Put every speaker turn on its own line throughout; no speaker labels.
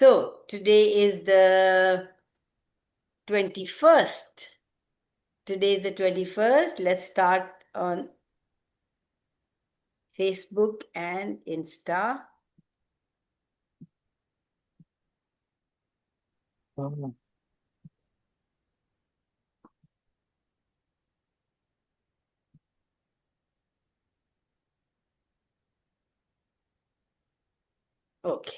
So today is the 21st. Today is the 21st. Let's start on Facebook and Insta. Okay.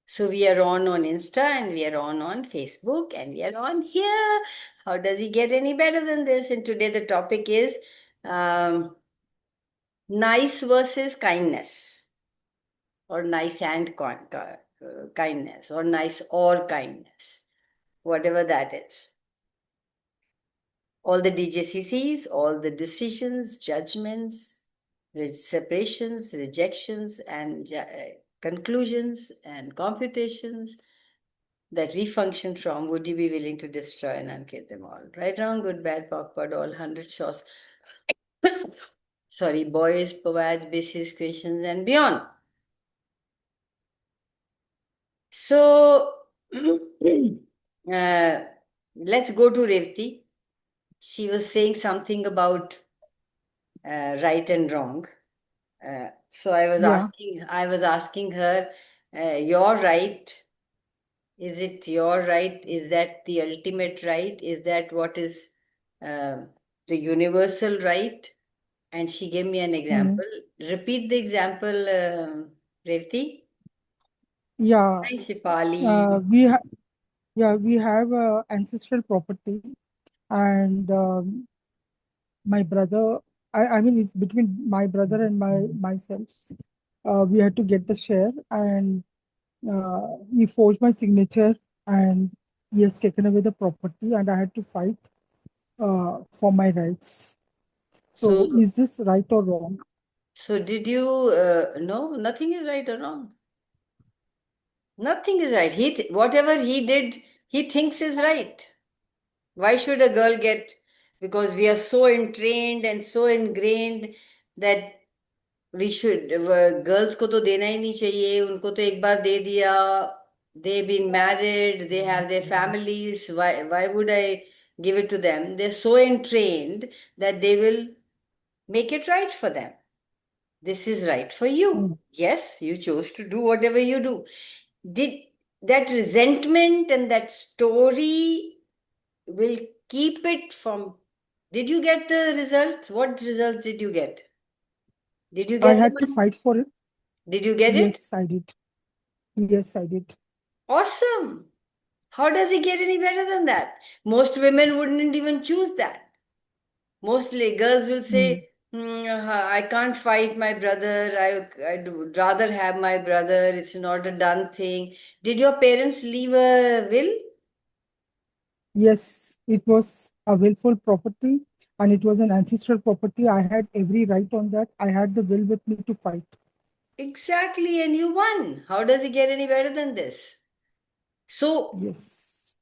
So we are on Insta and we are on Facebook and we are on here. How does it get any better than this? And today the topic is nice versus kindness, or nice and kindness, or nice or kindness, whatever that is. All the DJCCs, all the decisions, judgments, separations, rejections, and conclusions and computations that we function from, would you be willing to destroy and uncreate them all? Right, wrong, good, bad, backward, all 100 shots. Sorry, boys, poets, basis, questions, and beyond. So, let's go to Revati. She was saying something about right and wrong. So I was asking her, your right, is it your right? Is that the ultimate right? Is that what is uh, the universal right? And she gave me an example. Repeat the example, Revati.
Yeah,
Hi, Shifali.
we have ancestral property, and my brother. I mean, it's between my brother and myself. We had to get the share, and he forged my signature, and he has taken away the property, and I had to fight for my rights.
So,
So, is this right or wrong?
so did you? No, nothing is right or wrong. Nothing is right. Whatever he did, he thinks is right. Why should a girl get? Because we are so entrained and so ingrained that we should. Girls को तो देना ही नहीं चाहिए. उनको तो एक बार दे दिया. They've been married. They have their families. Why would I give it to them? They're so entrained that they will make it right for them. This is right for you.
Mm.
Yes, you chose to do whatever you do. Did that resentment and that story will keep it from. Did you get the results? What results did you get? Did you
I
get the
had to
money?
fight for it.
Did you get it?
Yes, I did. Yes, I did.
Awesome. How does it get any better than that? Most women wouldn't even choose that. Mostly girls will
Mm.
say, I can't fight my brother. I'd rather have my brother. It's not a done thing. Did your parents leave a will?
Yes, it was a willful property and it was an ancestral property. I had every right on that. I had the will with me to fight.
Exactly, and you won. How does it get any better than this? So
Yes.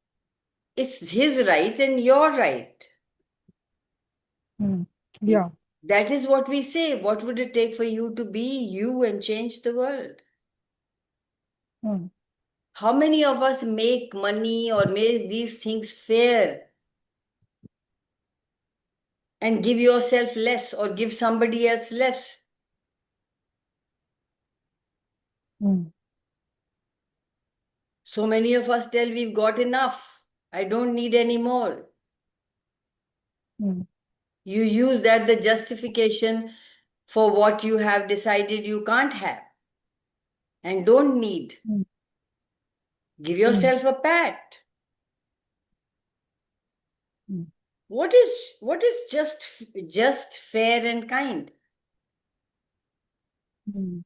it's his right and your right.
Mm. Yeah.
That is what we say. What would it take for you to be you and change the world?
Mm.
How many of us make money or make these things fair and give yourself less or give somebody else less?
Mm.
So many of us tell we've got enough. I don't need any more.
Mm.
You use that the justification for what you have decided you can't have and don't need.
Mm.
Give
Mm.
yourself a pat.
Mm.
What is just fair and kind?
Mm.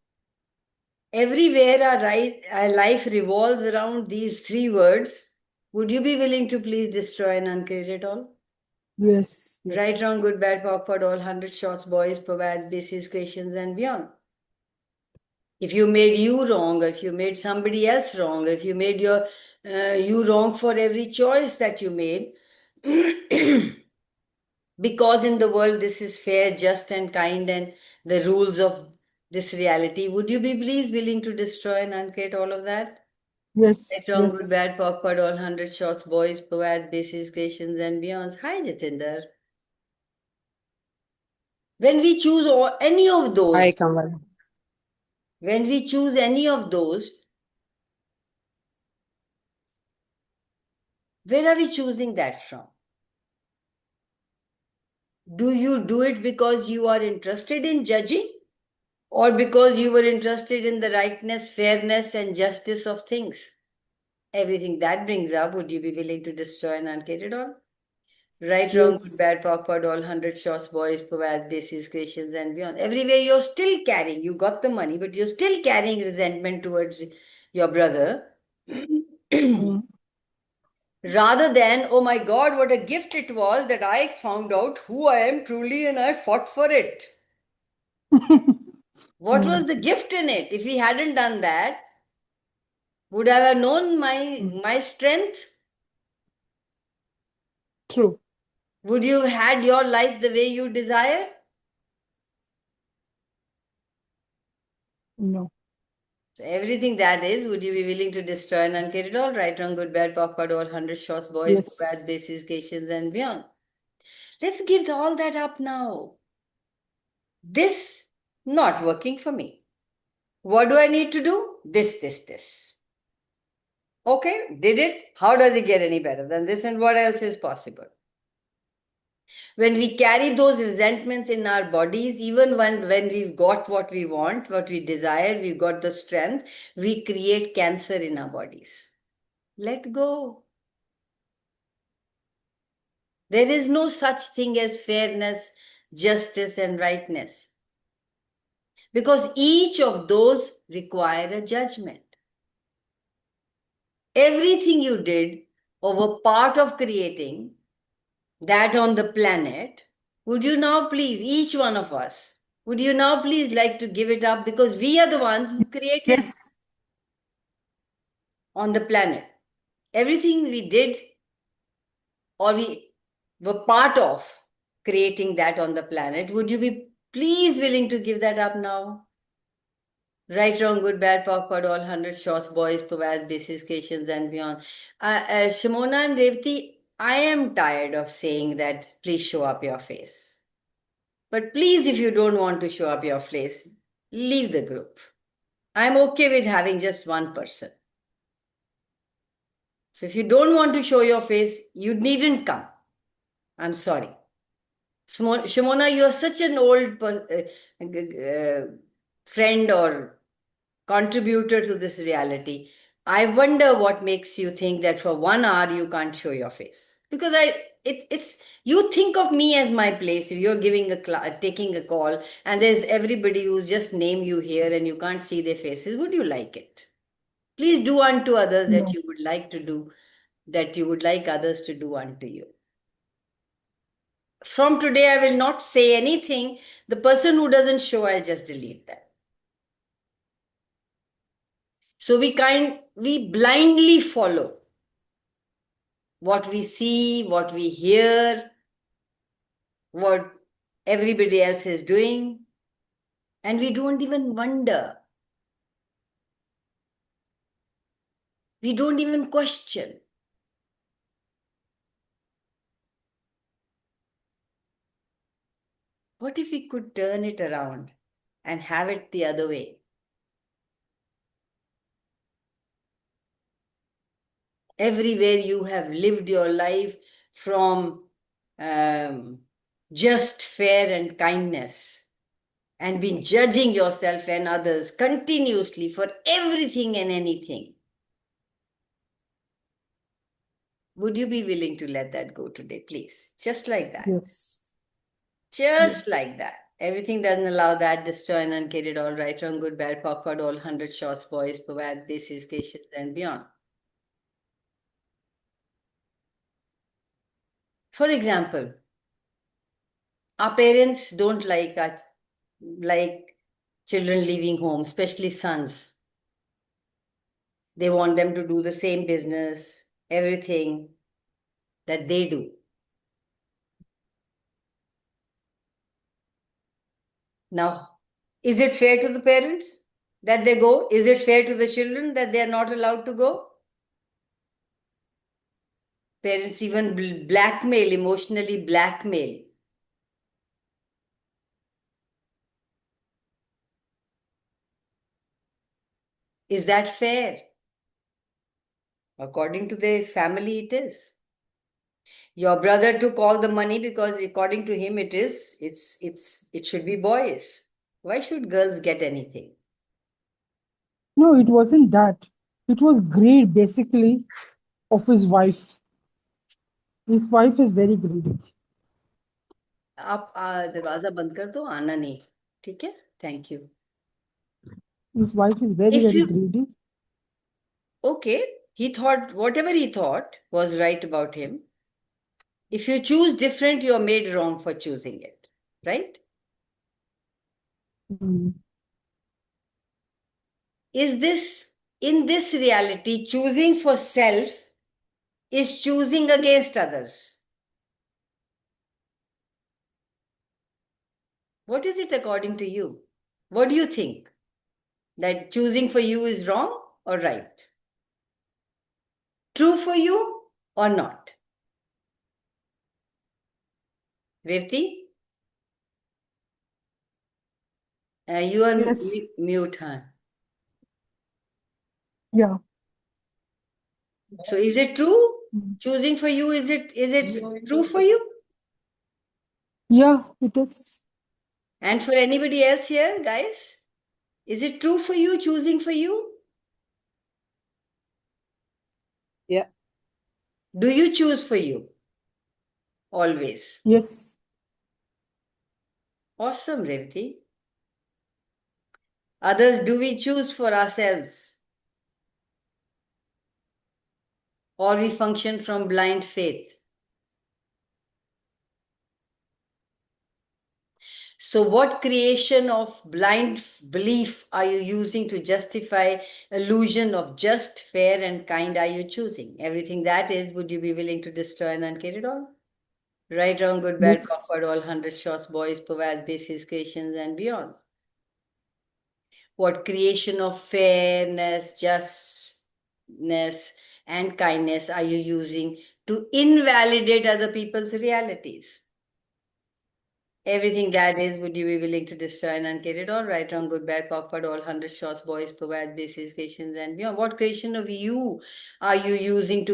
Everywhere our life revolves around these three words. Would you be willing to please destroy and uncreate it all?
Yes.
Right, wrong,
Yes.
good, bad, awkward, all 100 shots, boys, pervades, basis, questions, and beyond. If you made you wrong, or if you made somebody else wrong, or if you made you wrong for every choice that you made, because in the world this is fair, just, and kind, and the rules of this reality, would you be please willing to destroy and uncreate all of that?
Yes,
Right, wrong, good,
yes.
bad, POC, all 100 shots, boys, POAD, basis, creations, and beyonds. Hi, Jatinder. When we choose any of
Hi,
those,
Kamal.
when we choose any of those, where are we choosing that from? Do you do it because you are interested in judging, or because you were interested in the rightness, fairness, and justice of things? Everything that brings up, would you be willing to destroy and uncage it all? Right, wrong, good,
Yes.
bad, POC, all 100 shots, boys, POAD, basis, creations, and beyond. Everywhere you're still carrying, you got the money, but you're still carrying resentment towards your brother.
Mm.
Rather than, oh my God, what a gift it was that I found out who I am truly and I fought for it. What was
Mm.
the gift in it? If he hadn't done that, would I have known
Mm.
my strength?
True.
Would you have had your life the way you desire?
No.
So everything that is, would you be willing to destroy and uncreate it all? Right, wrong, good, bad, POC, all 100 shots, boys,
Yes.
bad, basis, cations, and beyond. Let's give all that up now. This not working for me. What do I need to do? This. Okay, did it? How does it get any better than this? And what else is possible? When we carry those resentments in our bodies, even when we've got what we want, what we desire, we've got the strength, we create cancer in our bodies. Let go. There is no such thing as fairness, justice, and rightness. Because each of those require a judgment. Everything you did or were part of creating that on the planet, would you now please, each one of us, would you now please like to give it up, because we are the ones who created
Yes.
on the planet. Everything we did or we were part of creating that on the planet, would you be please willing to give that up now? Right, wrong, good, bad, POC, all 100 shots, boys, POVAS, basis, cations, and beyond. Shimona and Revati, I am tired of saying that please show up your face. But please, if you don't want to show up your face, leave the group. I'm okay with having just one person. So if you don't want to show your face, you needn't come. I'm sorry. Shimona, you're such an old friend or contributor to this reality. I wonder what makes you think that for 1 hour you can't show your face. Because it's you think of me as my place. If you're giving taking a call and there's everybody who's just name you here and you can't see their faces, would you like it? Please do unto others that
No.
you would like to do, that you would like others to do unto you. From today, I will not say anything. The person who doesn't show, I'll just delete them. So we blindly follow what we see, what we hear, what everybody else is doing, and we don't even wonder. We don't even question. What if we could turn it around and have it the other way? Everywhere you have lived your life from um, just, fair, and kindness, and been judging yourself and others continuously for everything and anything. Would you be willing to let that go today, please? Just like that.
Yes.
Just
Yes.
like that. Everything doesn't allow that. Destroy and uncreate it all, right, wrong, good, bad, POC, all 100 shots, boys, POVAD, basis, cations, and beyond. For example, our parents don't like children leaving home, especially sons. They want them to do the same business, everything that they do. Now, is it fair to the parents that they go? Is it fair to the children that they are not allowed to go? Parents even blackmail, emotionally blackmail. Is that fair? According to the family, it is. Your brother took all the money because according to him it should be boys. Why should girls get anything?
No, it wasn't that. It was greed, basically, of his wife. His wife is very greedy.
आप दरवाजा बंद कर दो, आना नहीं. ठीक है? Thank you.
His wife is very,
If
very
you
greedy.
Okay, he thought whatever he thought was right about him. If you choose different, you're made wrong for choosing it, right?
Mm.
Is this, in this reality, choosing for self is choosing against others? What is it according to you? What do you think? That choosing for you is wrong or right? True for you or not? Revti, you are
Yes.
mute, huh?
Yeah.
So is it true?
Mm.
Choosing for you, is it true for you?
Yeah, it is.
And for anybody else here, guys, is it true for you, choosing for you?
Yeah.
Do you choose for you? Always.
Yes.
Awesome, Revti. Others, do we choose for ourselves? Or we function from blind faith? So, what creation of blind belief are you using to justify illusion of just, fair, and kind are you choosing? Everything that is, would you be willing to destroy and uncare it all? Right, wrong, good, bad,
Yes.
awkward, all 100 shots, boys, provide basis, creations, and beyond. What creation of fairness, justness, and kindness are you using to invalidate other people's realities? Everything that is, would you be willing to destroy and uncare it all? Right, wrong, good, bad, awkward, all 100 shots, boys, provide basis, creations, and beyond. What creation of you are you using to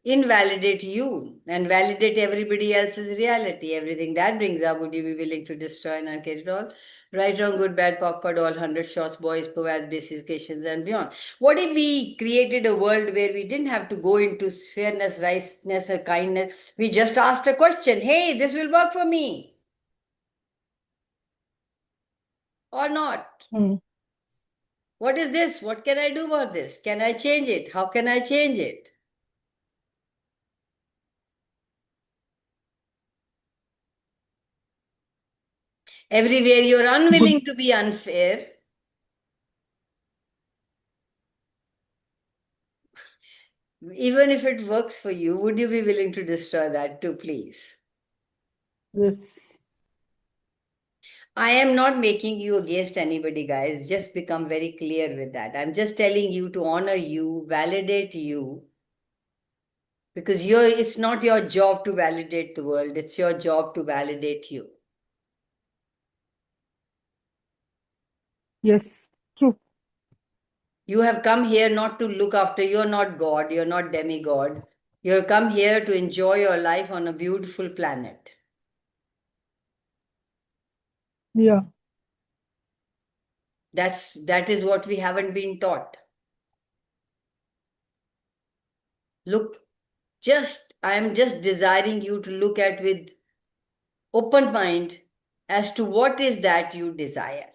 invalidate you and validate everybody else's reality? Everything that brings up, would you be willing to destroy and uncare it all? Right, wrong, good, bad, awkward, all 100 shots, boys, provide basis, creations, and beyond. What if we created a world where we didn't have to go into fairness, rightness, or kindness? We just asked a question, hey, this will work for me or not?
Mm.
What is this? What can I do about this? Can I change it? How can I change it? Everywhere you're unwilling to be unfair, even if it works for you, would you be willing to destroy that too, please?
Yes.
I am not making you against anybody, guys. Just become very clear with that. I'm just telling you to honor you, validate you, because it's not your job to validate the world, it's your job to validate you.
Yes. True.
You have come here not to look after, you're not God, you're not demigod. You've come here to enjoy your life on a beautiful planet.
Yeah.
That is what we haven't been taught. Look, I am just desiring you to look at with open mind as to what is that you desire.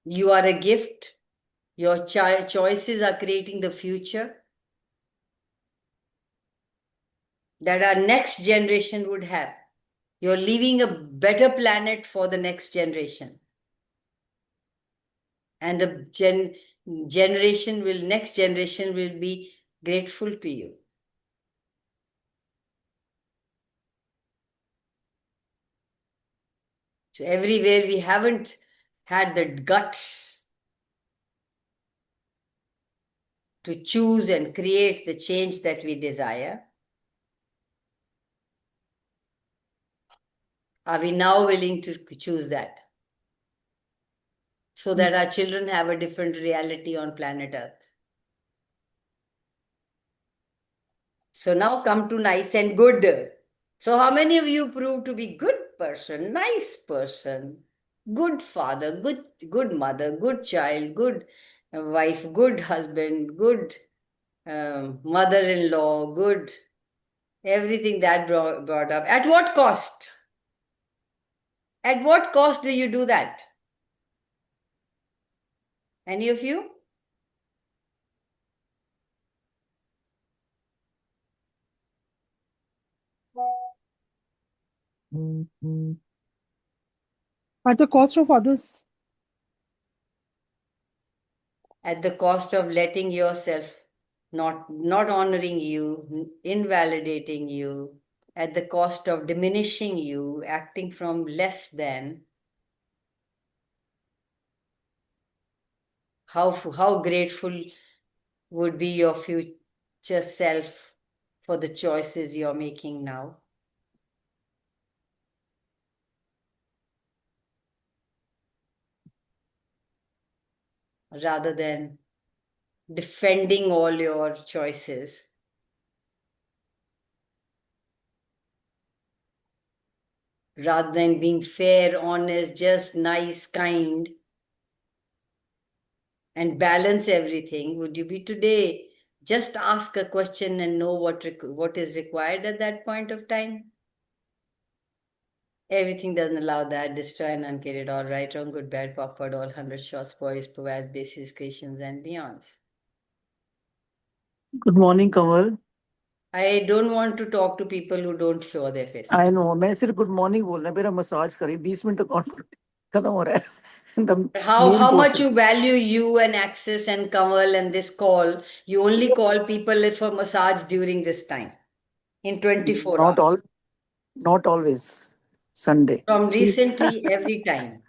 You are a gift. Your choices are creating the future that our next generation would have. You're leaving a better planet for the next generation. And the next generation will be grateful to you. So everywhere we haven't had the guts to choose and create the change that we desire, Are we now willing to choose that? So that our children have a different reality on planet Earth. So now come to nice and good. So how many of you prove to be good person, nice person, good father, good mother, good child, good wife, good husband, good mother-in-law, good everything that brought up. At what cost? At what cost do you do that? Any of you?
At the cost of others.
At the cost of letting yourself not honoring you, invalidating you, at the cost of diminishing you, acting from less than. How grateful would be your future self for the choices you're making now? Rather than defending all your choices. Rather than being fair, honest, just, nice, kind, and balance everything, would you be today just ask a question and know what is required at that point of time? Everything doesn't allow that. Destroy and uncreate it all, right, wrong, good, bad, backward, all 100 shots, boys, provides basis, questions, and beyonds.
Good morning, Kamal.
I don't want to talk to people who don't show their faces.
I know. मैंने सिर्फ good morning बोलना है, मेरा massage करी 20 minute तक on खत्म हो रहा है. The
How
main
much
portion.
you value you and Access and Kamal and this call. You only call people for massage during this time in 24
Not
hours.
all, not always. Sunday.
From
See?
recently, every time.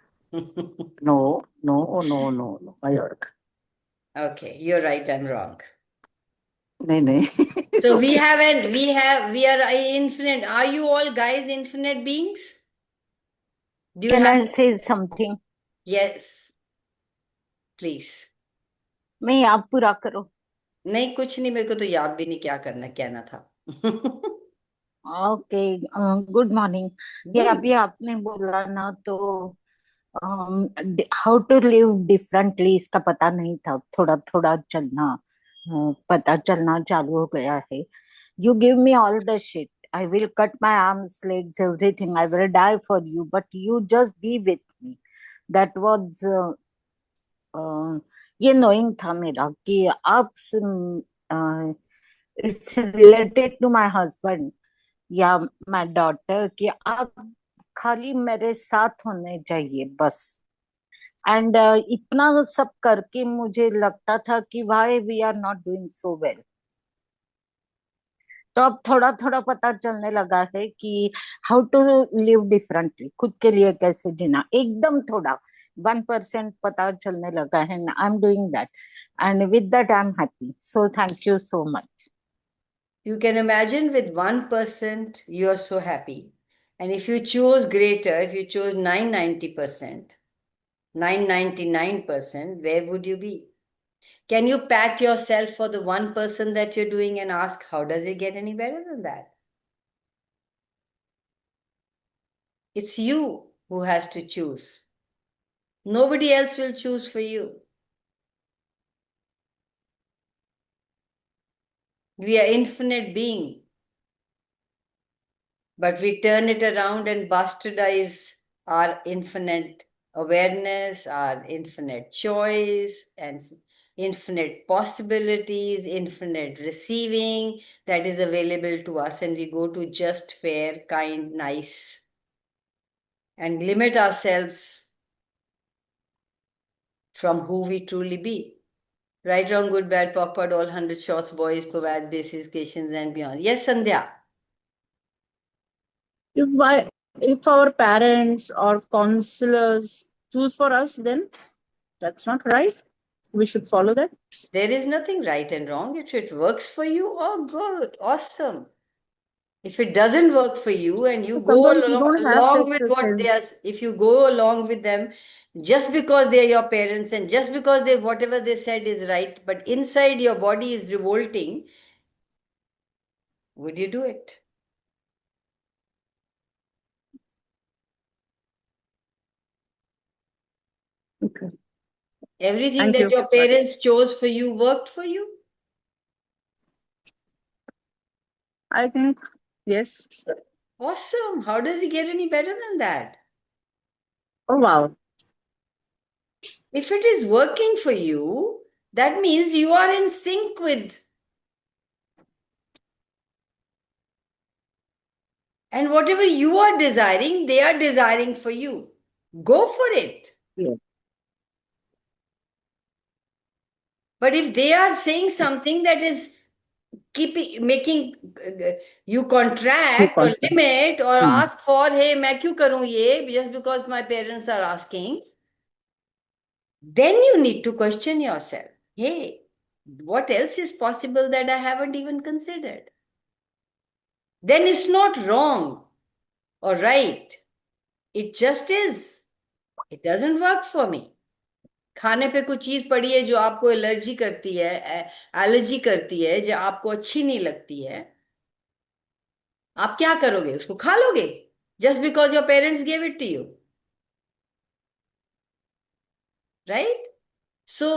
No. I work.
Okay, you're right, I'm wrong.
नहीं. It's
So
okay.
we are infinite. Are you all guys infinite beings? Do you
Can I
have?
say something?
Yes, please.
मैं आप पूरा करो.
नहीं कुछ नहीं, मेरे को तो याद भी नहीं क्या करना कहना था.
Okay, good morning. ये
Good.
अभी आपने बोला ना, तो हाउ टू लिव डिफरेंटली इसका पता नहीं था. थोड़ा थोड़ा चलना पता चलना चालू हो गया है. You give me all the shit. I will cut my arms, legs, everything. I will die for you, but you just be with me. That was ये knowing था मेरा कि आप it's related to my husband या my daughter कि आप खाली मेरे साथ होने चाहिए बस. एंड इतना सब करके मुझे लगता था कि why we are not doing so well. तो अब थोड़ा थोड़ा पता चलने लगा है कि हाउ टू लिव डिफरेंटली, खुद के लिए कैसे जीना. एकदम थोड़ा 1% पता चलने लगा है. I am doing that and with that I am happy. So thank you so much.
You can imagine with 1%, you are so happy. And if you chose greater, if you chose 990%, 999%, where would you be? Can you pat yourself for the 1% that you're doing and ask, how does it get any better than that? It's you who has to choose. Nobody else will choose for you. We are infinite being. But we turn it around and bastardize our infinite awareness, our infinite choice, and infinite possibilities, infinite receiving that is available to us, and we go to just, fair, kind, nice, and limit ourselves from who we truly be. Right, wrong, good, bad, backward, all 100 shots, boys, provide basis, questions, and beyond. Yes, Sandhya.
If our parents or counselors choose for us, then that's not right. We should follow that.
There is nothing right and wrong. If it works for you, oh, good, awesome. If it doesn't work for you and you
So
go
sometimes you don't have
along
face
with
to
what
face.
they are, if you go along with them just because they are your parents and just because they whatever they said is right, but inside your body is revolting, would you do it?
Okay.
Everything
Thank
that
you.
your parents chose for you worked for you?
I think yes.
Awesome. How does it get any better than that?
Oh wow.
If it is working for you, that means you are in sync with. And whatever you are desiring, they are desiring for you. Go for it.
Yeah.
But if they are saying something that is making you contract or
Contact.
limit or
Hmm.
ask for, hey, मैं क्यों करूं ये just because my parents are asking, then you need to question yourself. Hey, what else is possible that I haven't even considered? Then it's not wrong or right. It just is. It doesn't work for me. खाने पे कुछ चीज पड़ी है जो आपको allergy करती है, एलर्जी करती है, जो आपको अच्छी नहीं लगती है, आप क्या करोगे? उसको खा लोगे just because your parents gave it to you, right? So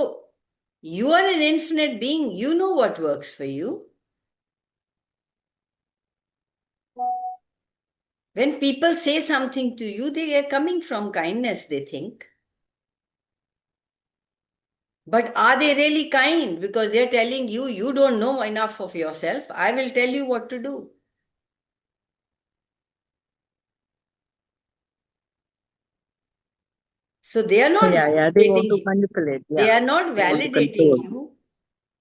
you are an infinite being. You know what works for you. When people say something to you, they are coming from kindness, they think. But are they really kind? Because they're telling you, you don't know enough of yourself. I will tell you what to do. So they are not
Yeah. They want
validating
to
you.
manipulate.
They
Yeah.
are not
They want to
validating
control.
you.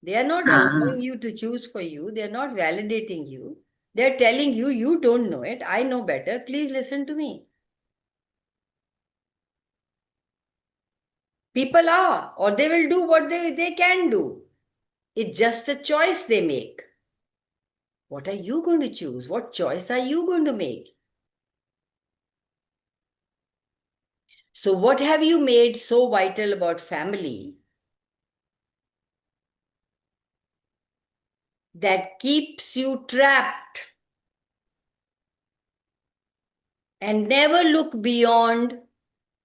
They are not
Ah.
allowing you to choose for you. They are not validating you. They're telling you, you don't know it. I know better. Please listen to me. People are, or they will do what they can do. It's just a choice they make. What are you going to choose? What choice are you going to make? So, what have you made so vital about family that keeps you trapped and never look beyond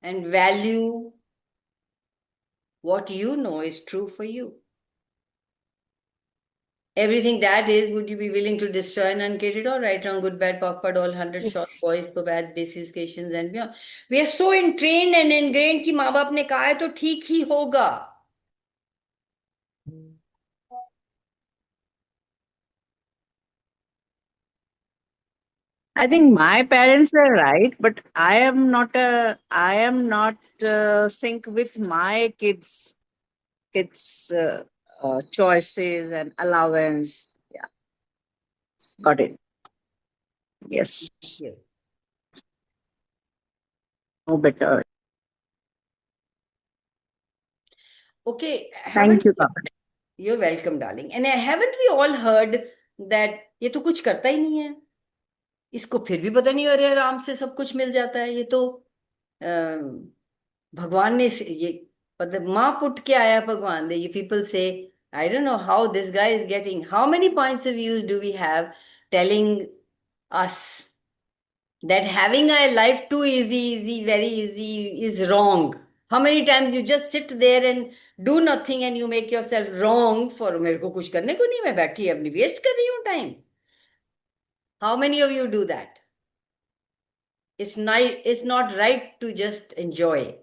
and value what you know is true for you? Everything that is, would you be willing to destroy and uncreate it all? Right, wrong, good, bad, POC, PUD, all 100 short
Yes.
boys, for bad, basis, questions, and beyond. We are so entrained and ingrained कि माँ बाप ने कहा है तो ठीक ही होगा.
I think my parents were right, but I am not sync with my kids choices and allowance. Yeah, got it. Yes,
Yes.
no better.
Okay,
Thank
haven't
you, Papa.
you're welcome, darling. And haven't we all heard that ये तो कुछ करता ही नहीं है, इसको फिर भी पता नहीं, अरे आराम से सब कुछ मिल जाता है, ये तो भगवान ने ये मतलब माँ पुट के आया भगवान दे. You people say, I don't know how this guy is getting. How many points of views do we have telling us that having a life too easy, very easy is wrong? How many times you just sit there and do nothing and you make yourself wrong for मेरे को कुछ करने को नहीं, मैं बैठी अपनी waste कर रही हूँ time. How many of you do that? It's not right to just enjoy.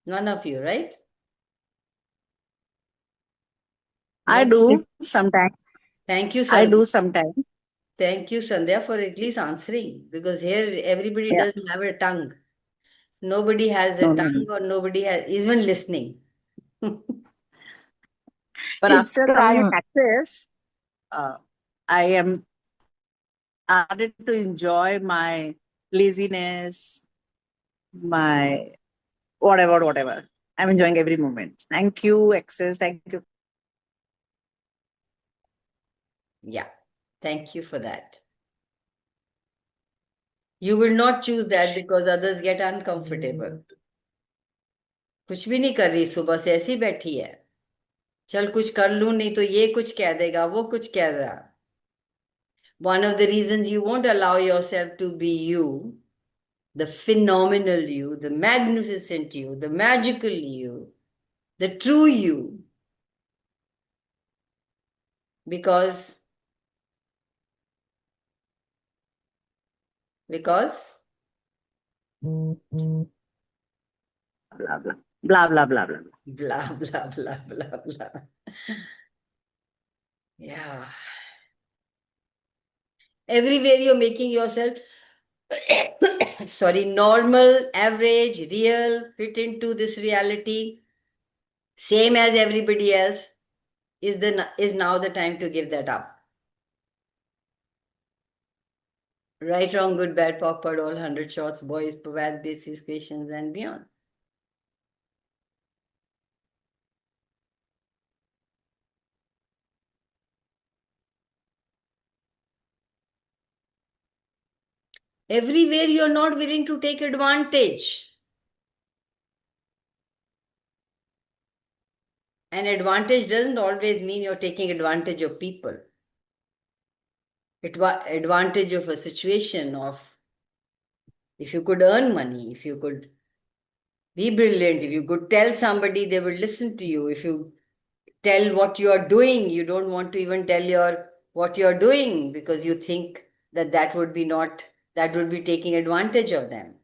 None of you, right?
I
No.
do
It's
sometimes.
Thank you,
I
Sandhya.
do sometimes.
Thank you, Sandhya, for at least answering, because here everybody
Yeah.
doesn't have a tongue. Nobody has a
No, no, no.
tongue, or nobody has even listening.
But
it's
after coming in
crime.
Texas, I am started to enjoy my laziness, my whatever. I'm enjoying every moment. Thank you, Access. Thank you.
Yeah, thank you for that. You will not choose that because others get uncomfortable. कुछ भी नहीं कर रही, सुबह से ऐसी बैठी है, चल कुछ कर लूं, नहीं तो ये कुछ कह देगा, वो कुछ कह रहा. One of the reasons you won't allow yourself to be you, the phenomenal you, the magnificent you, the magical you, the true you, because
Blah blah blah blah blah blah.
blah blah blah blah blah. Yeah. Everywhere you're making yourself sorry, normal, average, real, fit into this reality, same as everybody else, is now the time to give that up. Right, wrong, good, bad, POC, PUD, all 100 shots, boys, POVAD, basis, questions, and beyond. Everywhere you're not willing to take advantage. And advantage doesn't always mean you're taking advantage of people. Advantage of a situation, of if you could earn money, if you could be brilliant, if you could tell somebody, they would listen to you. If you tell what you are doing, you don't want to even tell what you're doing because you think that would be taking advantage of them.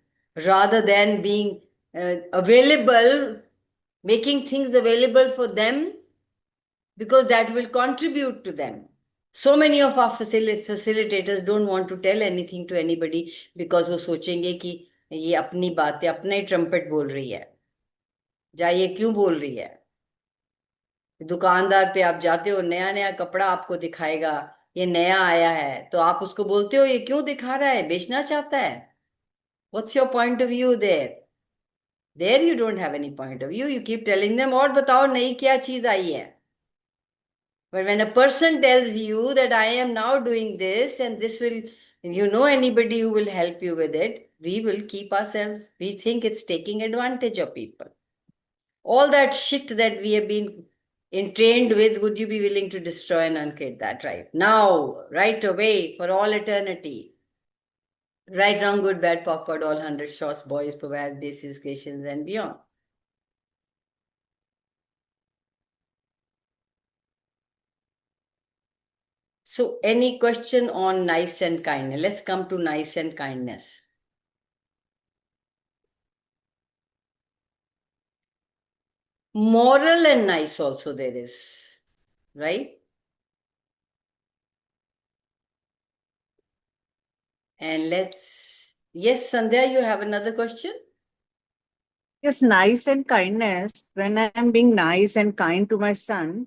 Rather than being available, making things available for them because that will contribute to them. So many of our facilitators don't want to tell anything to anybody because वो सोचेंगे कि ये अपनी बातें अपना ही trumpet बोल रही है, या ये क्यों बोल रही है. दुकानदार पे आप जाते हो, नया नया कपड़ा आपको दिखाएगा, ये नया आया है, तो आप उसको बोलते हो ये क्यों दिखा रहा है, बेचना चाहता है. What's your point of view there? There you don't have any point of view. You keep telling them और बताओ नई क्या चीज आई है. But when a person tells you that I am now doing this and this will, anybody who will help you with it, we will keep ourselves, we think it's taking advantage of people. All that shit that we have been entrained with, would you be willing to destroy and uncreate that right now, right away, for all eternity? Right, wrong, good, bad, POC, PUD, all 100 shots, boys, POVAD, basis, questions, and beyond. So, any question on nice and kindness? Let's come to nice and kindness. Moral and nice also there is, right? And yes, Sandhya, you have another question?
Yes, nice and kindness. When I am being nice and kind to my son,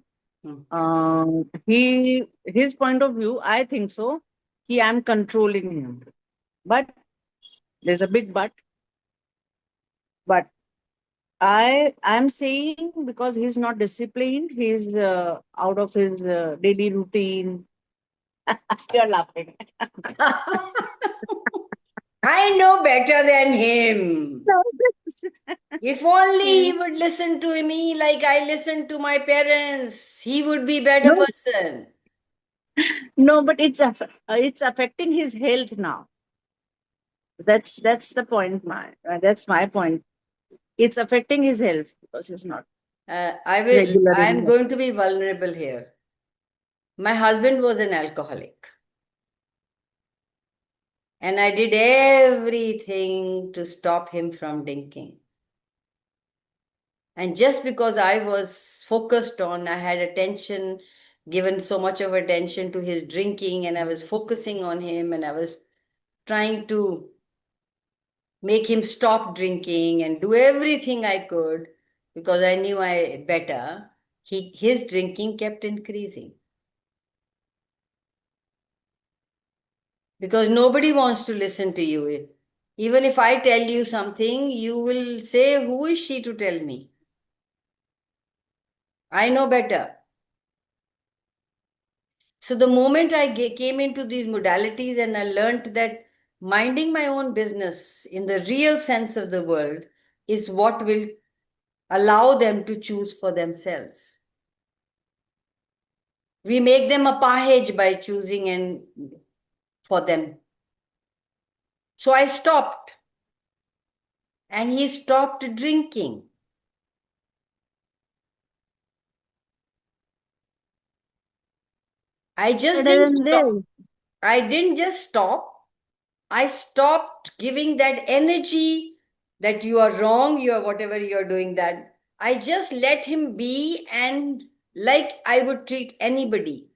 his point of view, I think so. I'm controlling him. But there's a big but. But I'm saying because he's not disciplined, he's out of his daily routine. You're laughing.
I know better than him. If only he would listen to me like I listen to my parents, he would be better
No.
person.
No, but it's affecting his health now. That's the point. That's my point. It's affecting his health because he's not.
I'm going to be vulnerable here. My husband was an alcoholic. And I did everything to stop him from drinking. And just because I was focused on, I had attention, given so much of attention to his drinking, and I was focusing on him, and I was trying to make him stop drinking and do everything I could because I knew I better. His drinking kept increasing. Because nobody wants to listen to you. Even if I tell you something, you will say, who is she to tell me? I know better. So the moment I came into these modalities and I learned that minding my own business in the real sense of the word is what will allow them to choose for themselves. We make them a pahej by choosing and for them. So I stopped, and he stopped drinking. I just
Better
didn't
than
stop.
this.
I didn't just stop. I stopped giving that energy that you are wrong, you are whatever you're doing that. I just let him be, and like I would treat anybody.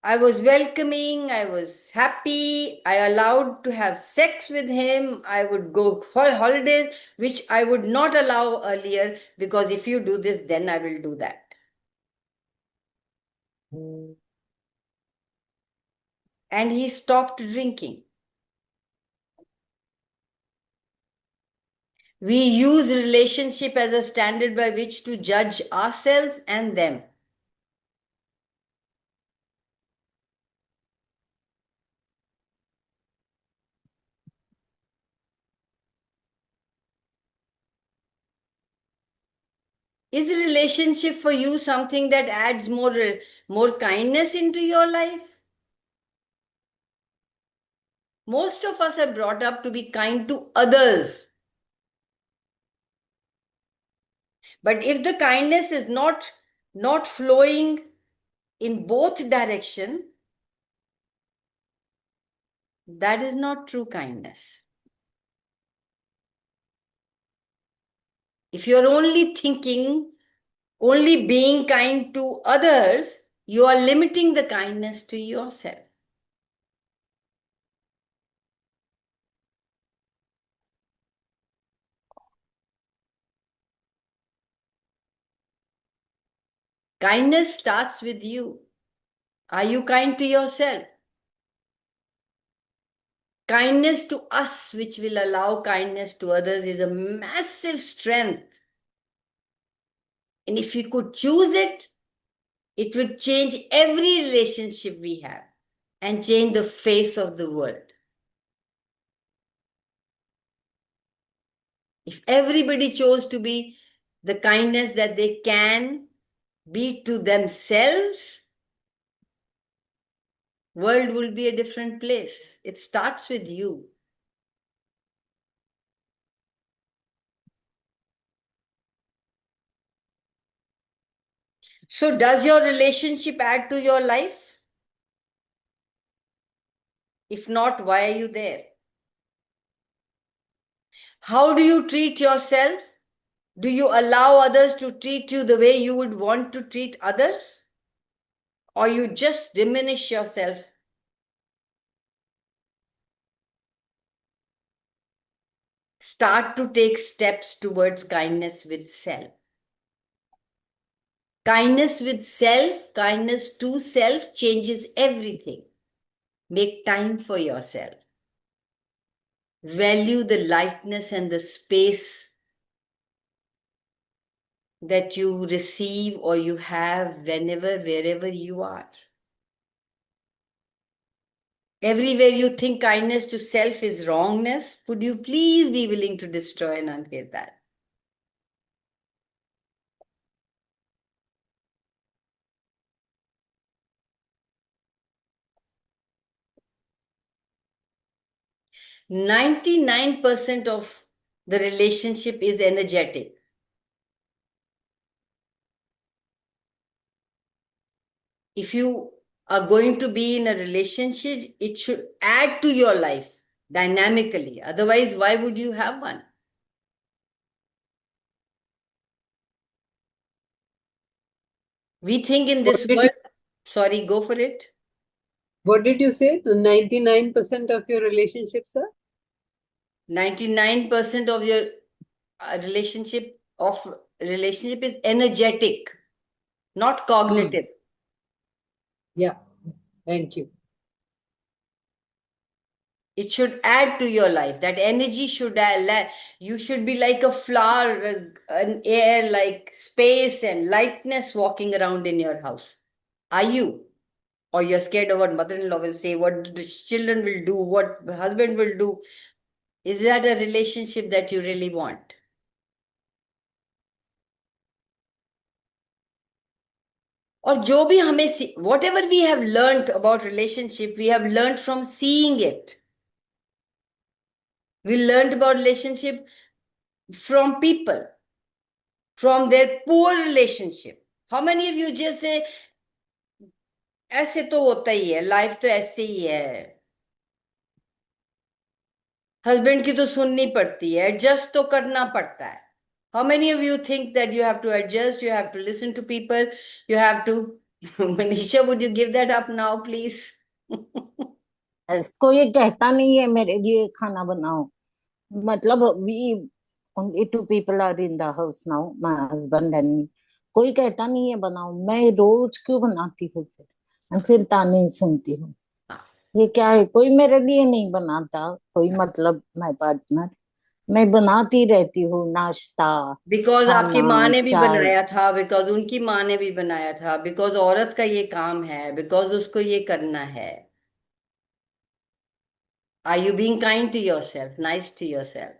I was welcoming, I was happy, I allowed to have sex with him, I would go for holidays, which I would not allow earlier, because if you do this, then I will do that. And he stopped drinking. We use relationship as a standard by which to judge ourselves and them. Is a relationship for you something that adds more kindness into your life? Most of us are brought up to be kind to others. But if the kindness is not flowing in both direction, that is not true kindness. If you're only thinking, only being kind to others, you are limiting the kindness to yourself. Kindness starts with you. Are you kind to yourself? Kindness to us, which will allow kindness to others, is a massive strength. And if we could choose it, it would change every relationship we have and change the face of the world. If everybody chose to be the kindness that they can be to themselves, world will be a different place. It starts with you. So does your relationship add to your life? If not, why are you there? How do you treat yourself? Do you allow others to treat you the way you would want to treat others? Or you just diminish yourself? Start to take steps towards kindness with self. Kindness with self, kindness to self changes everything. Make time for yourself. Value the lightness and the space that you receive or you have whenever, wherever you are. Everywhere you think kindness to self is wrongness, would you please be willing to destroy and uncreate that? %99 of the relationship is energetic. If you are going to be in a relationship, it should add to your life dynamically. Otherwise, why would you have one? We think in this world, sorry, go for it.
What did you say? 99% of your relationships are?
99% of your relationship is energetic, not cognitive.
Yeah, thank you.
It should add to your life. That energy should add. You should be like a flower, an air, like space and lightness walking around in your house. Are you? Or you're scared of what mother-in-law will say, what the children will do, what the husband will do. Is that a relationship that you really want? और जो भी हमें whatever we have learned about relationship, we have learned from seeing it. We learned about relationship from people, from their poor relationship. How many of you just say, ऐसे तो होता ही है, life तो ऐसे ही है, हस्बैंड की तो सुननी पड़ती है, एडजस्ट तो करना पड़ता है. How many of you think that you have to adjust, you have to listen to people, you have to Manisha, would you give that up now, please?
कोई कहता नहीं है मेरे लिए खाना बनाओ. मतलब we only two people are in the house now, my husband and me. कोई कहता नहीं है बनाओ, मैं रोज क्यों बनाती हूँ फिर ताने सुनती हूँ. ये क्या है, कोई मेरे लिए नहीं बनाता, कोई मतलब माय पार्टनर. मैं बनाती रहती हूँ नाश्ता,
बिकॉज आपकी माँ
खाना,
ने भी
चाय.
बनाया था, बिकॉज उनकी माँ ने भी बनाया था, बिकॉज औरत का ये काम है, बिकॉज उसको ये करना है. Are you being kind to yourself, nice to yourself?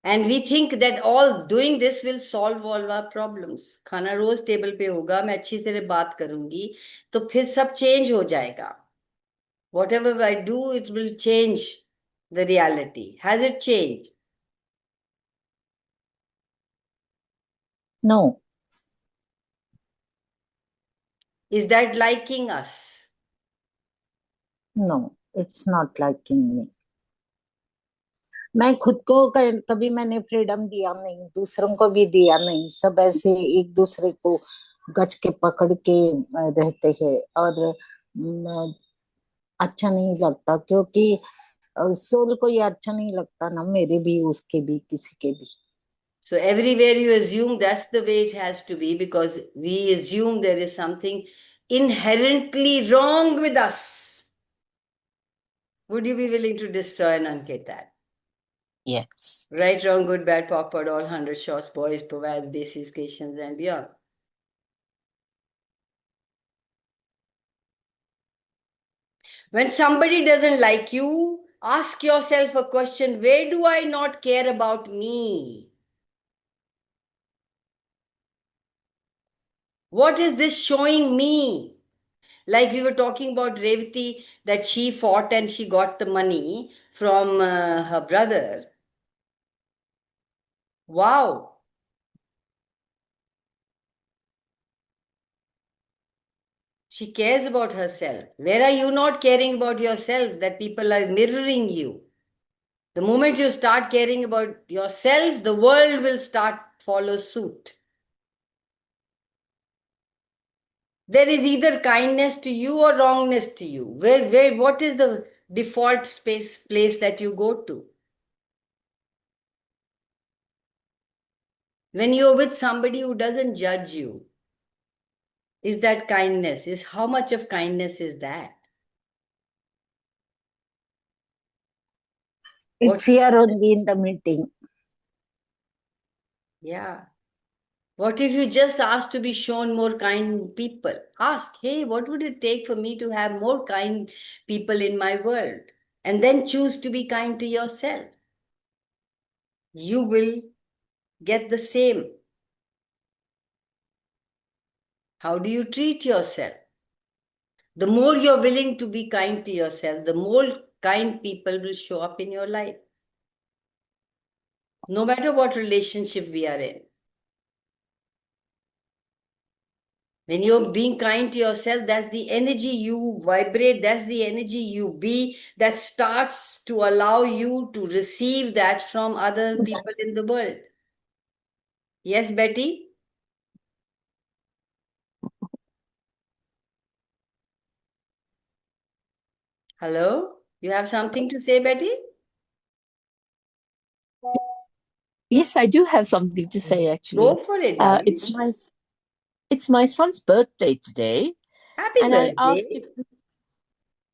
And we think that all doing this will solve all our problems. खाना रोज टेबल पे होगा, मैं अच्छी तरह बात करूंगी, तो फिर सब चेंज हो जाएगा. Whatever I do, it will change the reality. Has it changed?
No.
Is that liking us?
No, it's not liking me. मैं खुद को कभी मैंने फ्रीडम दिया नहीं, दूसरों को भी दिया नहीं. सब ऐसे एक दूसरे को गच के पकड़ के रहते हैं, और अच्छा नहीं लगता, क्योंकि सोल को ये अच्छा नहीं लगता ना, मेरे भी उसके भी किसी के भी.
So everywhere you assume that's the way it has to be, because we assume there is something inherently wrong with us. Would you be willing to destroy and unkit that?
Yes.
Right, wrong, good, bad, POC, all 100 shots, boys, provide basic questions and beyond. When somebody doesn't like you, ask yourself a question: where do I not care about me? What is this showing me? Like we were talking about Revati, that she fought and she got the money from her brother. Wow. She cares about herself. Where are you not caring about yourself, that people are mirroring you? The moment you start caring about yourself, the world will start follow suit. There is either kindness to you or wrongness to you. What is the default place that you go to? When you're with somebody who doesn't judge you, is that kindness? Is how much of kindness is that?
It's here only in the meeting.
Yeah. What if you just ask to be shown more kind people? Ask, hey, what would it take for me to have more kind people in my world? And then choose to be kind to yourself. You will get the same. How do you treat yourself? The more you're willing to be kind to yourself, the more kind people will show up in your life. No matter what relationship we are in. When you're being kind to yourself, that's the energy you vibrate, that's the energy you be, that starts to allow you to receive that from other people in the world. Yes, Betty? Hello? You have something to say, Betty?
Yes, I do have something to say actually.
Go for it, darling.
It's my son's birthday today,
Happy
and
birthday.
I asked if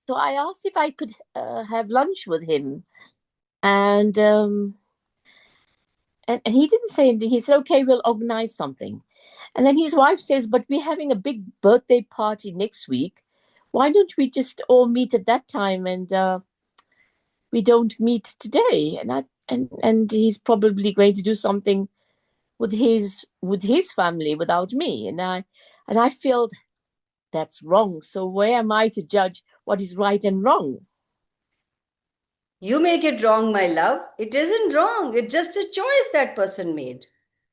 So I asked if I could have lunch with him, and and he didn't say anything. He said, "Okay, we'll organize something." And then his wife says, "But we're having a big birthday party next week. Why don't we just all meet at that time?" And we don't meet today. And he's probably going to do something with his family without me. And I feel that's wrong. So where am I to judge what is right and wrong?
You make it wrong, my love. It isn't wrong. It's just a choice that person made.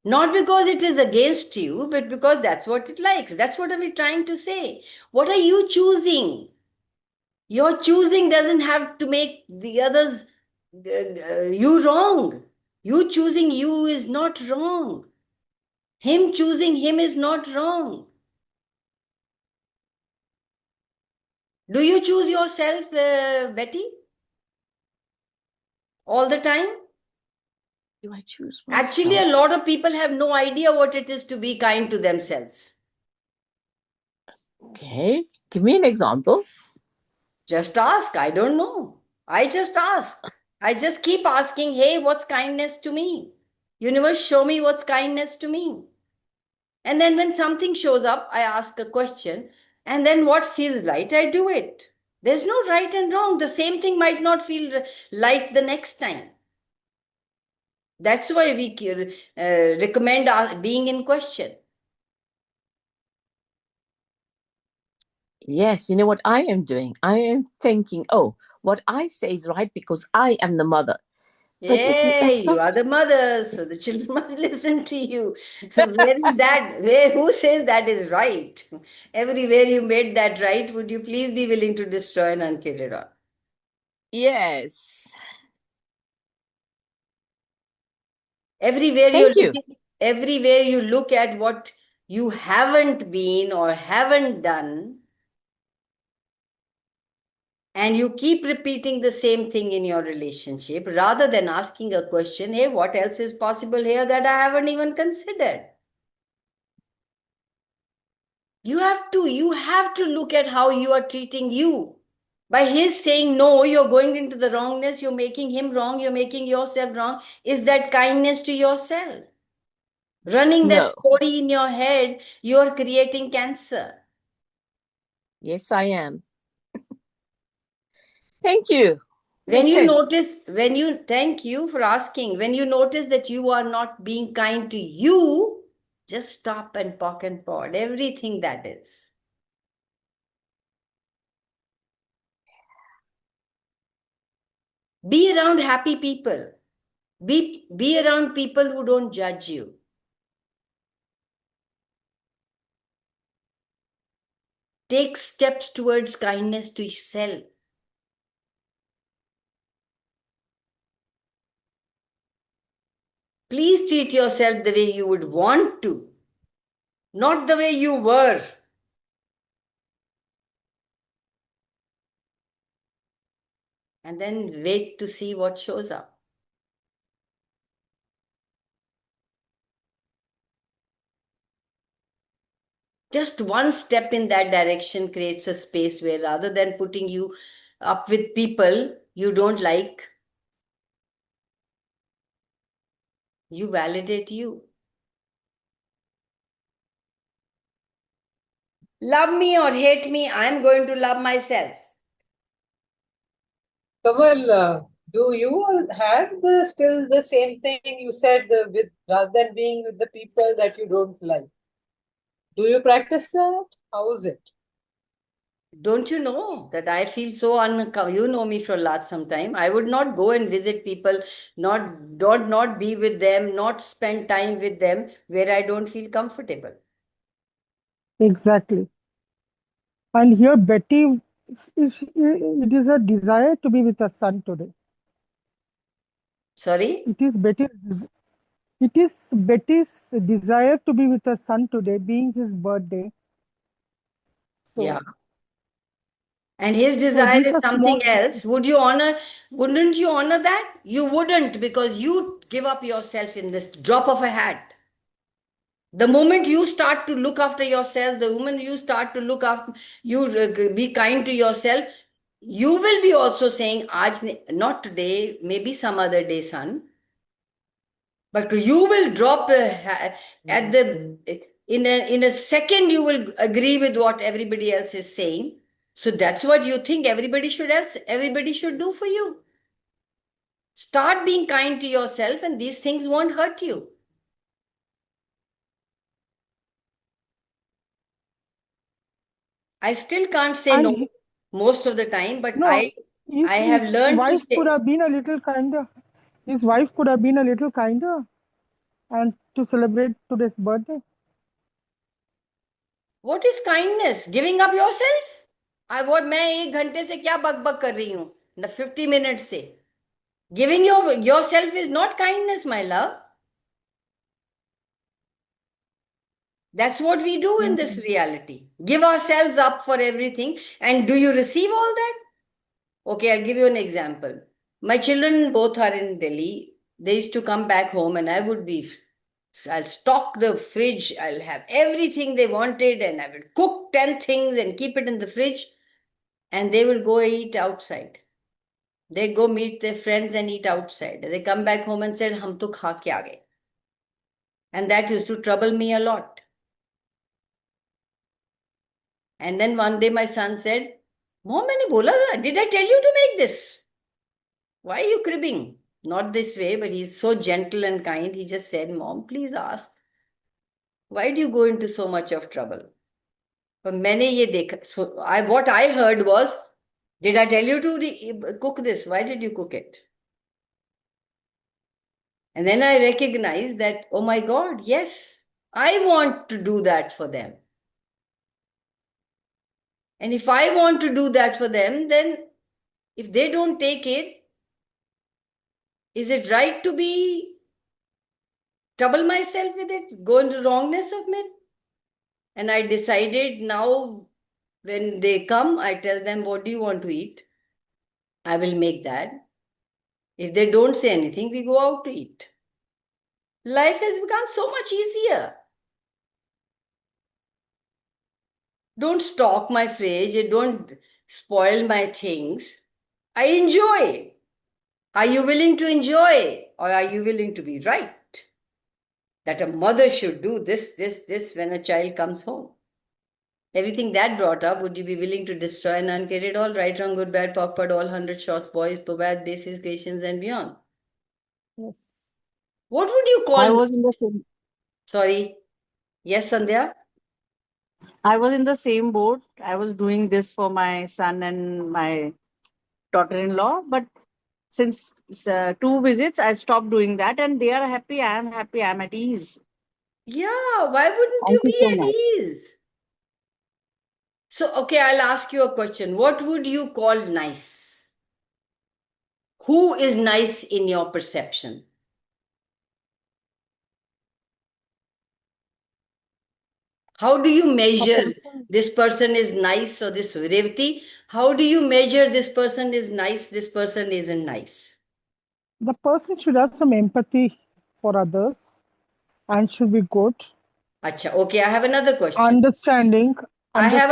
Not because it is against you, but because that's what it likes. That's what are we trying to say. What are you choosing? Your choosing doesn't have to make the others you wrong. You choosing you is not wrong. Him choosing him is not wrong. Do you choose yourself, Betty? All the time?
Do I choose
Actually, a
myself?
lot of people have no idea what it is to be kind to themselves.
Okay, give me an example.
Just ask. I don't know. I just ask. I just keep asking, hey, what's kindness to me? Universe, show me what's kindness to me. And then when something shows up, I ask a question. And then what feels right, I do it. There's no right and wrong. The same thing might not feel right the next time. That's why we recommend being in question.
Yes, you know what I am doing? I am thinking, oh, what I say is right because I am the mother. But
Hey,
that's
you
not.
are the mother, so the children must listen to you. Where is that? Who says that is right? Everywhere you made that right, would you please be willing to destroy an unkitted on?
Yes.
Everywhere
Thank you.
everywhere you look at what you haven't been or haven't done, and you keep repeating the same thing in your relationship rather than asking a question, hey, what else is possible here that I haven't even considered? You have to look at how you are treating you. By his saying no, you're going into the wrongness, you're making him wrong, you're making yourself wrong. Is that kindness to yourself? Running that
No.
story in your head, you're creating cancer.
Yes, I am. Thank you.
When
Makes
you
sense.
notice, when you thank you for asking, when you notice that you are not being kind to you, just stop and poke and prod everything that is. Be around happy people. Be around people who don't judge you. Take steps towards kindness to yourself. Please treat yourself the way you would want to, not the way you were. And then wait to see what shows up. Just one step in that direction creates a space where rather than putting you up with people you don't like, you validate you. Love me or hate me, I'm going to love myself.
Kamal, do you all have still the same thing you said with rather than being with the people that you don't like? Do you practice that? How is it?
Don't you know that I feel so uncomfortable? You know me for a lot some time. I would not go and visit people, not be with them, not spend time with them where I don't feel comfortable.
Exactly. And here, Betty, it is a desire to be with her son today.
Sorry?
It is Betty's desire to be with her son today, being his birthday.
Yeah.
So,
And his
so
desire
these
is
are small.
something else. Wouldn't you honor that? You wouldn't, because you give up yourself in this drop of a hat. The moment you start to look after yourself, the moment you start to look after, you be kind to yourself, you will be also saying, not today, maybe some other day, son. But you will drop at the in a second. You will agree with what everybody else is saying. So that's what you think everybody should do for you. Start being kind to yourself, and these things won't hurt you. I still can't say
And
no most of the time, but
no,
I have
his
learned to
wife could
say,
have been a little kinder. His wife could have been a little kinder and to celebrate today's birthday.
what is kindness? Giving up yourself? मैं 1 घंटे से क्या बक बक कर रही हूँ? 50 minutes से. Giving yourself is not kindness, my love. That's what we do in this reality. Give ourselves up for everything. And do you receive all that? Okay, I'll give you an example. My children both are in Delhi. They used to come back home, and I'll stock the fridge. I'll have everything they wanted, and I will cook 10 things and keep it in the fridge. And they will go eat outside. They go meet their friends and eat outside. They come back home and said, "Hum to kha ke aa gaye." And that used to trouble me a lot. And then one day my son said, "Mom, मैंने बोला था, did I tell you to make this? Why are you cribbing?" Not this way, but he's so gentle and kind. He just said, "Mom, please ask. Why do you go into so much of trouble?" But मैंने ये देखा, so what I heard was, "Did I tell you to cook this? Why did you cook it?" And then I recognized that, oh my God, yes, I want to do that for them. And if I want to do that for them, then if they don't take it, is it right to be trouble myself with it, go into wrongness of it? And I decided now when they come, I tell them, "What do you want to eat?" I will make that. If they don't say anything, we go out to eat. Life has become so much easier. Don't stock my fridge, don't spoil my things. I enjoy. Are you willing to enjoy, or are you willing to be right? That a mother should do this when a child comes home. Everything that brought up, would you be willing to destroy and uncreate it all? Right, wrong, good, bad, POC, all 100 shots, boys, bad, basis, creations, and beyond.
Yes.
What would you
I
call?
was in the same,
Sorry. Yes, Sandhya?
I was in the same boat. I was doing this for my son and my daughter-in-law, but since 2 visits, I stopped doing that, and they are happy. I am happy. I am at ease.
Yeah, why wouldn't you
Thank you
be
so
at
much.
ease? So, okay, I'll ask you a question. What would you call nice? Who is nice in your perception? How do you
A
measure
person,
this person is nice or this Revati? How do you measure this person is nice, this person isn't nice?
the person should have some empathy for others and should be good,
Acha, okay, I have another question.
understanding.
I have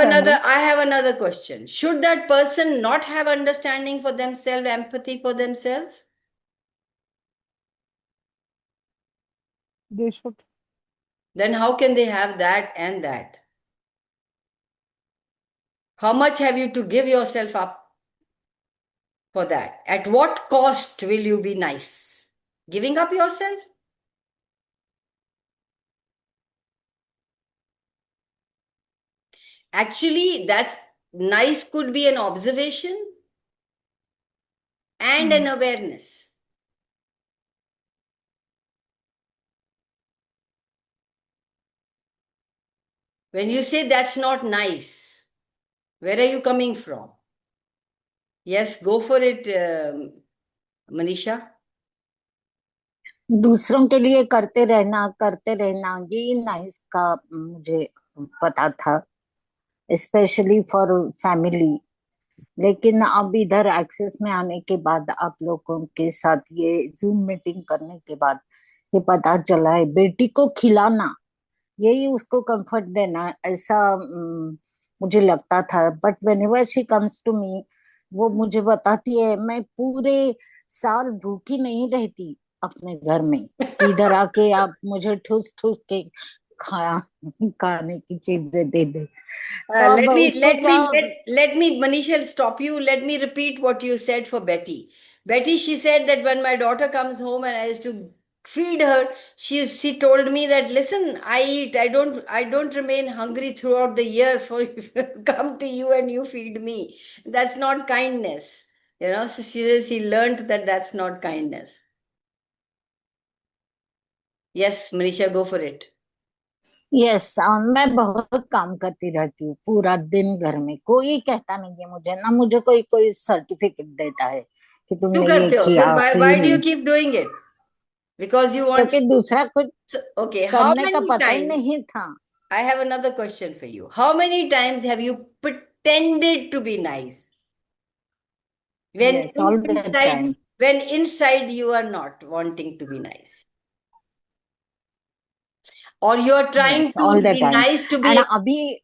another question. Should that person not have understanding for themselves, empathy for themselves?
They should.
Then how can they have that and that? How much have you to give yourself up for that? At what cost will you be nice? Giving up yourself? Actually, that's nice could be an observation and an awareness. When you say that's not nice, where are you coming from? Yes, go for it, Manisha.
दूसरों के लिए करते रहना ये nice का मुझे पता था, स्पेशली फॉर फैमिली। लेकिन अब इधर एक्सेस में आने के बाद, आप लोगों के साथ ये जूम मीटिंग करने के बाद ये पता चला है, बेटी को खिलाना यही उसको कंफर्ट देना, ऐसा मुझे लगता था। But whenever she comes to me, वो मुझे बताती है मैं पूरे साल भूखी नहीं रहती अपने घर में, कि इधर आके आप मुझे ठूस ठूस के खा खाने की चीजें दे दे। तो अब
Let me
उसको क्या।
let me Manisha, I'll stop you. Let me repeat what you said for Betty. Betty, she said that when my daughter comes home and I used to feed her, she told me that, listen, I eat. I don't remain hungry throughout the year for come to you and you feed me. That's not kindness. So she learned that that's not kindness. Yes, Manisha, go for it.
Yes, मैं बहुत काम करती रहती हूँ पूरा दिन घर में, कोई कहता नहीं है मुझे, ना मुझे कोई कोई सर्टिफिकेट देता है कि
क्यों
तुमने ये
करते हो फिर?
किया
Why do you
cleaning,
keep doing it? Because you want.
क्योंकि दूसरा कुछ
So, okay, how
करने का
many
पता ही
times?
नहीं था।
I have another question for you. How many times have you pretended to be nice when
yes, all the
inside
time.
when inside you are not wanting to be nice? Or you're trying
yes,
to
all the
be
time.
nice to
and
be,
अभी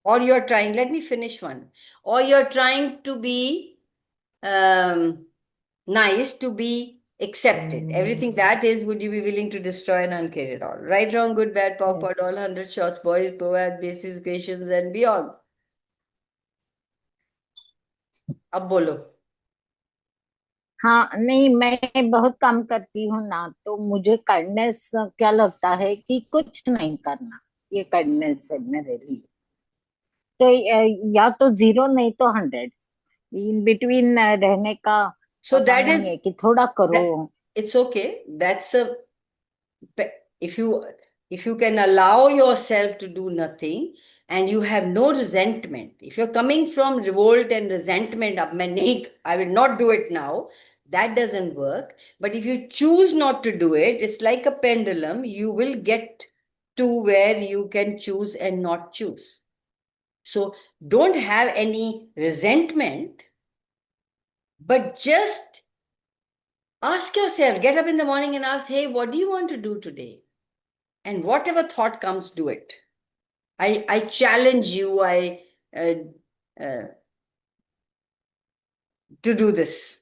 or you're trying, let me finish one. Or you're trying to be nice to be accepted. Everything that is, would you be willing to destroy and uncare it all? Right, wrong, good, bad, pop,
yes,
all, 100 shots, boys, poets, basis, equations, and beyond. अब बोलो.
हाँ नहीं, मैं बहुत काम करती हूँ ना, तो मुझे काइंडनेस क्या लगता है कि कुछ नहीं करना, ये काइंडनेस है मेरे लिए। तो या तो 0 नहीं तो 100, इन बिटवीन रहने का
So
पता
that
नहीं
is
है कि थोड़ा करो।
that it's okay. That's a if you can allow yourself to do nothing and you have no resentment. If you're coming from revolt and resentment, "Ab main nahi, I will not do it now," that doesn't work. But if you choose not to do it, it's like a pendulum. You will get to where you can choose and not choose. So don't have any resentment, but just ask yourself, get up in the morning and ask, hey, what do you want to do today? And whatever thought comes, do it. I challenge you uh, uh, to do this.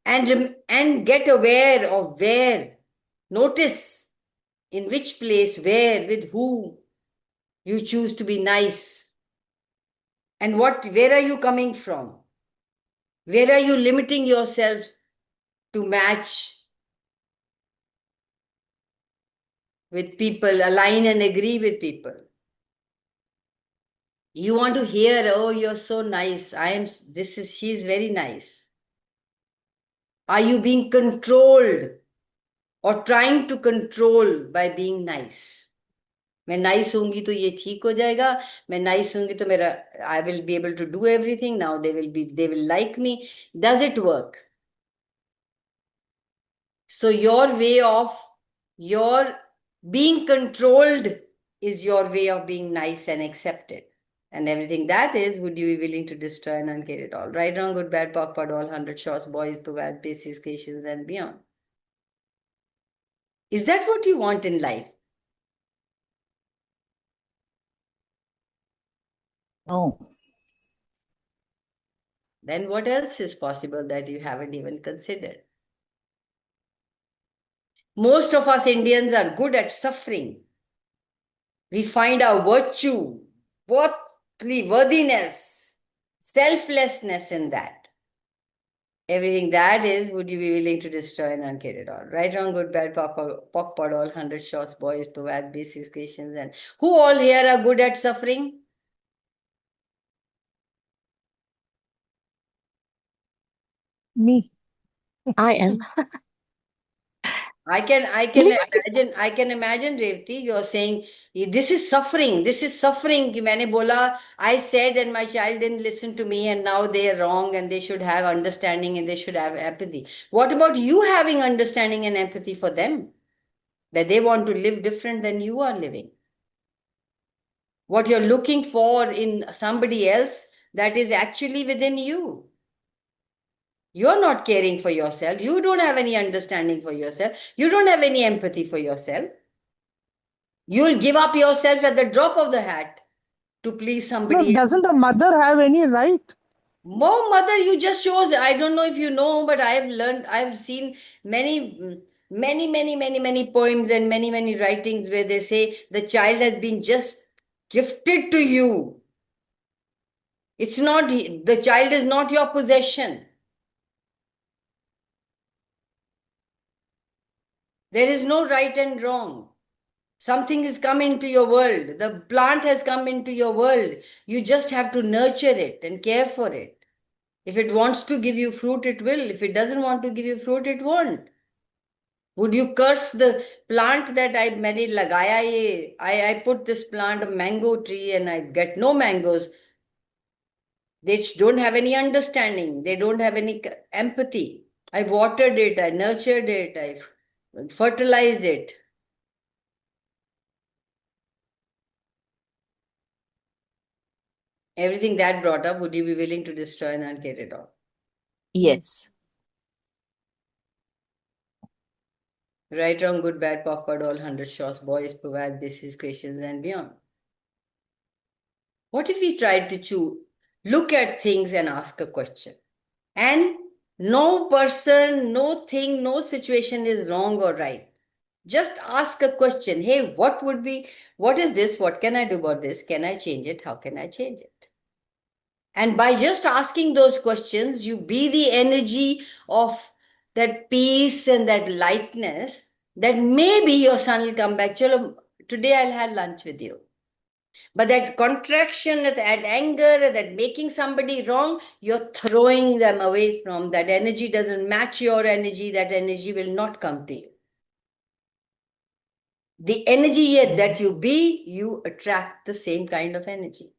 And get aware of where, notice in which place, where, with who you choose to be nice. And where are you coming from? Where are you limiting yourself to match with people, align and agree with people? You want to hear, oh, you're so nice. She's very nice. Are you being controlled or trying to control by being nice? मैं nice होंगी तो ये ठीक हो जाएगा, मैं nice होंगी तो मेरा I will be able to do everything, now they will like me. Does it work? So your being controlled is your way of being nice and accepted. And everything that is, would you be willing to destroy and uncare it all? Right, wrong, good, bad, pop, all, 100 shots, boys, bad, basic, occasions, and beyond. Is that what you want in life?
No.
Then what else is possible that you haven't even considered? Most of us Indians are good at suffering. We find our virtue, worthiness, selflessness in that. Everything that is, would you be willing to destroy and uncare it all? Right, wrong, good, bad, pop, all, 100 shots, boys, bad, basic, questions, and who all here are good at suffering?
Me.
I am.
I can imagine, Revati, you're saying, this is suffering, कि मैंने बोला, I said and my child didn't listen to me and now they are wrong and they should have understanding and they should have empathy. What about you having understanding and empathy for them? That they want to live different than you are living. What you're looking for in somebody else, that is actually within you. You're not caring for yourself. You don't have any understanding for yourself. You don't have any empathy for yourself. You'll give up yourself at the drop of the hat to please
No,
somebody else.
doesn't a mother have any right?
More mother, you just chose. I don't know if you know, but I've learned, I've seen many poems and many writings where they say the child has been just gifted to you. It's not, the child is not your possession. There is no right and wrong. Something has come into your world. The plant has come into your world. You just have to nurture it and care for it. If it wants to give you fruit, it will. If it doesn't want to give you fruit, it won't. Would you curse the plant that मैंने लगाया ये? I put this plant, a mango tree, and I get no mangoes. They don't have any understanding. They don't have any empathy. I watered it, I nurtured it, I fertilized it. Everything that brought up, would you be willing to destroy and not get it all?
Yes.
Right, wrong, good, bad, awkward, all 100 shots, boys, provide basis, questions, and beyond. What if we tried to look at things and ask a question? And no person, no thing, no situation is wrong or right. Just ask a question. Hey, what is this? What can I do about this? Can I change it? How can I change it? And by just asking those questions, you be the energy of that peace and that lightness, that maybe your son will come back. Chalo, today I'll have lunch with you. But that contraction, that anger, that making somebody wrong, you're throwing them away from. That energy doesn't match your energy. That energy will not come to you. The energy that you be, you attract the same kind of energy.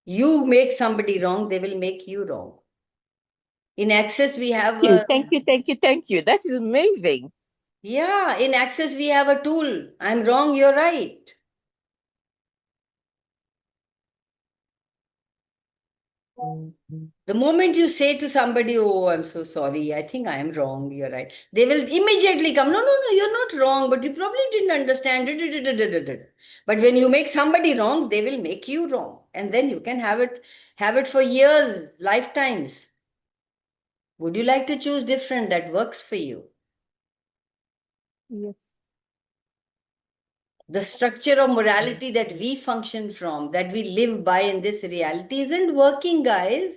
You make somebody wrong, they will make you wrong. In Access, we have
Thank you. That is amazing.
yeah, in Access, we have a tool. I'm wrong, you're right. The moment you say to somebody, oh, I'm so sorry, I think I am wrong, you're right, they will immediately come, no, you're not wrong, but you probably didn't understand it. But when you make somebody wrong, they will make you wrong. And then you can have it for years, lifetimes. Would you like to choose different that works for you?
Yes.
The structure of morality that we function from, that we live by in this reality, isn't working, guys.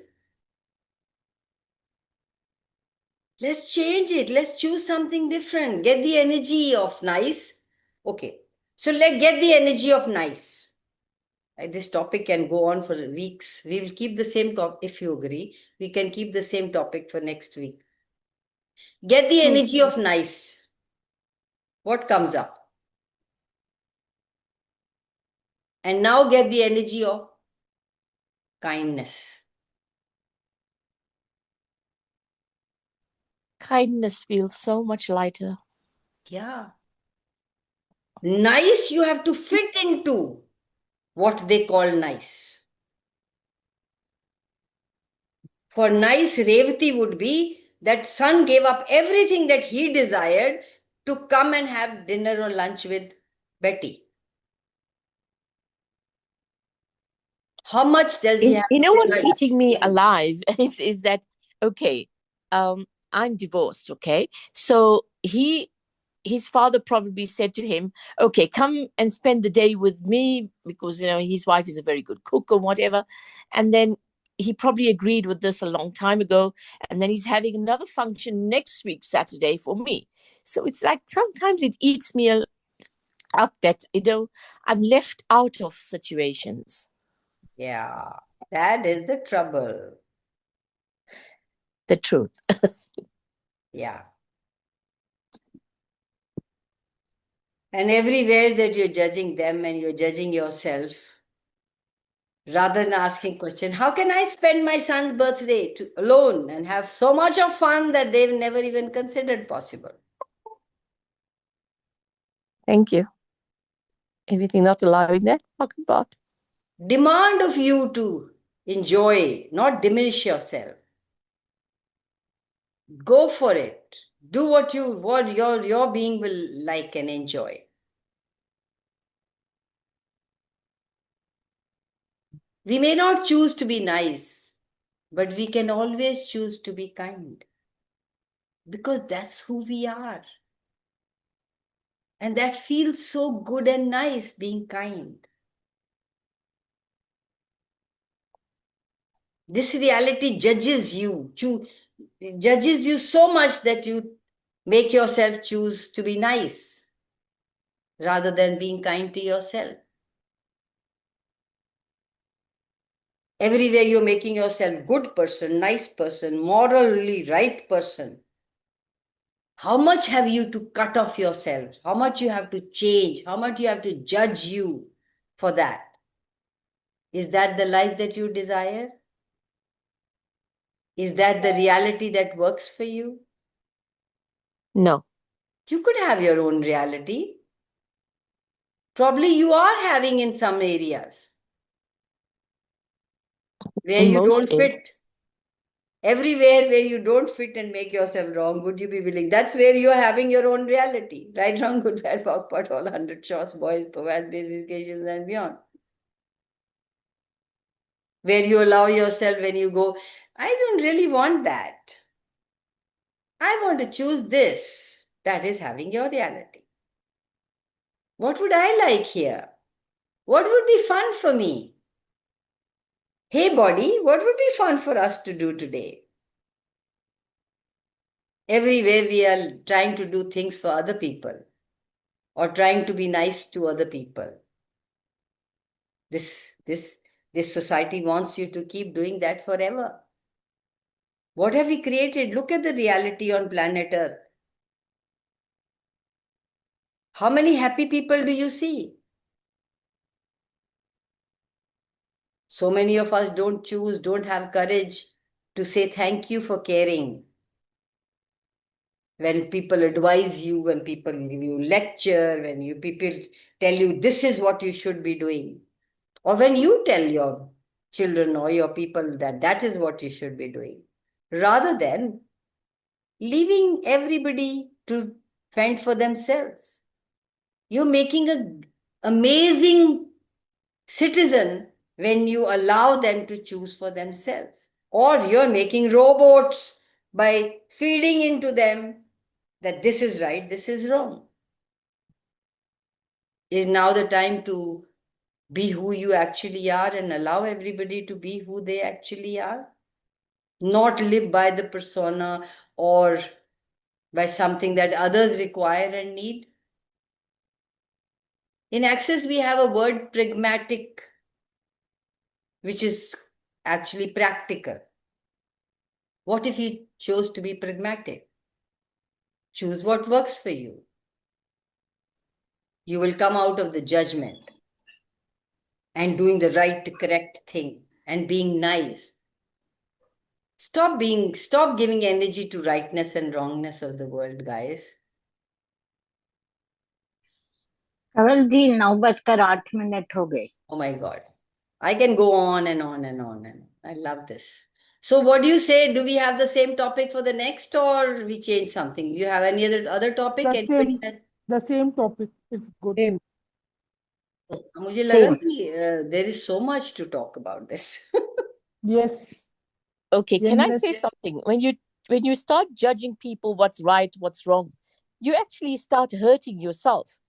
Let's change it. Let's choose something different. Get the energy of nice. Okay. So let's get the energy of nice. This topic can go on for weeks. We will keep the same topic. If you agree, we can keep the same topic for next week. Get the energy of nice. What comes up? And now get the energy of kindness.
Kindness feels so much lighter.
Yeah. Nice, you have to fit into what they call nice. For nice, Revati would be that son gave up everything that he desired to come and have dinner or lunch with Betty. How much does he have
You know
to
what's
pay?
eating me alive is that, okay, I'm divorced, okay? So his father probably said to him, okay, come and spend the day with me, because his wife is a very good cook or whatever. And then he probably agreed with this a long time ago, and then he's having another function next week Saturday for me. So it's like sometimes it eats me up that I'm left out of situations.
Yeah, that is the trouble.
The truth.
Yeah. And everywhere that you're judging them and you're judging yourself, rather than asking question, how can I spend my son's birthday alone and have so much of fun that they've never even considered possible?
Thank you. Everything not allowing that talking about.
Demand of you to enjoy, not diminish yourself. Go for it. Do what your being will like and enjoy. We may not choose to be nice, but we can always choose to be kind. Because that's who we are. And that feels so good and nice, being kind. This reality judges you so much that you make yourself choose to be nice rather than being kind to yourself. Everywhere you're making yourself good person, nice person, morally right person. How much have you to cut off yourself? How much you have to change? How much you have to judge you for that? Is that the life that you desire? Is that the reality that works for you?
No.
You could have your own reality. Probably you are having in some areas where
In
you
most
don't fit. Everywhere where you don't fit and make yourself wrong, would you be willing? That's where you are having your own reality. Right, wrong, good, bad, POC, POT, all 100 shots, boys, pervert, basic education and beyond. Where you allow yourself when you go, I don't really want that. I want to choose this. That is having your reality. What would I like here? What would be fun for me? Hey, body, what would be fun for us to do today? Everywhere we are trying to do things for other people or trying to be nice to other people. This society wants you to keep doing that forever. What have we created? Look at the reality on planet Earth. How many happy people do you see? So many of us don't choose, don't have courage to say thank you for caring. When people advise you, when people give you lecture, when people tell you this is what you should be doing, or when you tell your children or your people that that is what you should be doing, rather than leaving everybody to fend for themselves. You're making an amazing citizen when you allow them to choose for themselves. Or you're making robots by feeding into them that this is right, this is wrong. Is now the time to be who you actually are and allow everybody to be who they actually are? Not live by the persona or by something that others require and need? In Access, we have a word pragmatic, which is actually practical. What if you chose to be pragmatic? Choose what works for you. You will come out of the judgment and doing the right, correct thing and being nice. Stop giving energy to rightness and wrongness of the world, guys.
कवल जी 9:08 हो गए.
Oh my God. I can go on and on and on and on. I love this. So what do you say? Do we have the same topic for the next or we change something? Do you have any other topic?
The same topic. It's good.
Same.
मुझे लगा
Same.
कि there is so much to talk about this.
Yes.
Okay, can I
Endless.
say something? When you start judging people what's right, what's wrong, you actually start hurting yourself.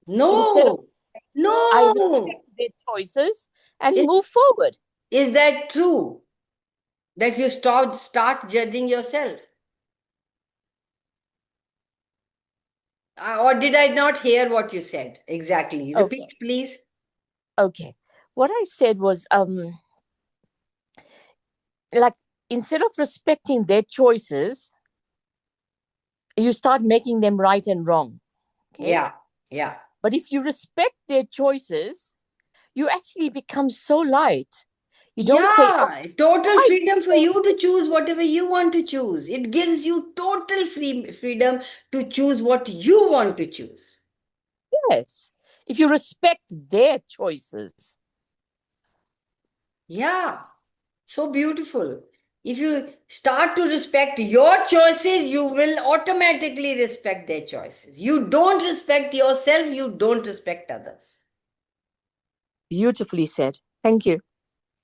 Instead of I respect their choices and move forward.
Is that true? That you start judging yourself? Or did I not hear what you said exactly? Repeat,
Okay.
please.
Okay. What I said was like instead of respecting their choices, you start making them right and wrong. Okay?
Yeah.
But if you respect their choices, you actually become so light. You don't say, oh,
total
I
freedom for
don't-
you to choose whatever you want to choose. It gives you total freedom to choose what you want to choose.
yes. If you respect their choices.
Yeah, so beautiful. If you start to respect your choices, you will automatically respect their choices. You don't respect yourself, you don't respect others.
Beautifully said. Thank you.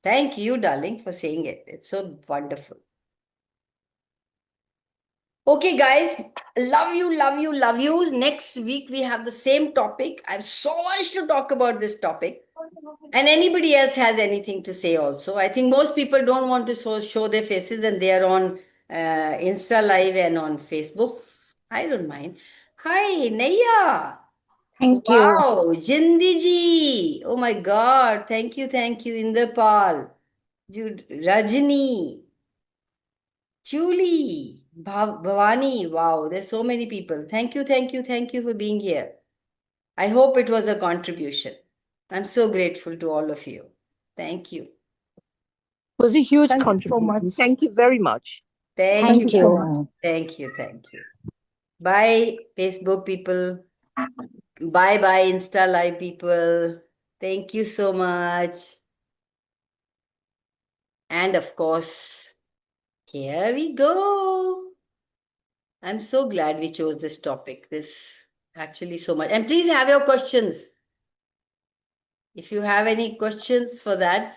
Thank you, darling, for saying it. It's so wonderful. Okay, guys, love you, love you, love yous. Next week we have the same topic. I have so much to talk about this topic. And anybody else has anything to say also. I think most people don't want to show their faces and they are on Insta Live and on Facebook. I don't mind. Hi, Naya.
Thank you.
Wow, Jindi ji. Oh my God. Thank you, Inderpal. Rajini. Julie. Bhavani. Wow, there's so many people. Thank you for being here. I hope it was a contribution. I'm so grateful to all of you. Thank you.
It was a huge
Thank you so
contribution.
much.
Thank you very much.
Thank
Thank
you.
you so much.
Thank you. Bye, Facebook people. Bye, Insta Live people. Thank you so much. And of course, here we go. I'm so glad we chose this topic. This actually so much. And please have your questions. If you have any questions for that,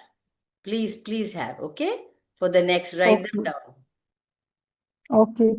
please have, okay? For the next, write them
Okay.
down.
Okay.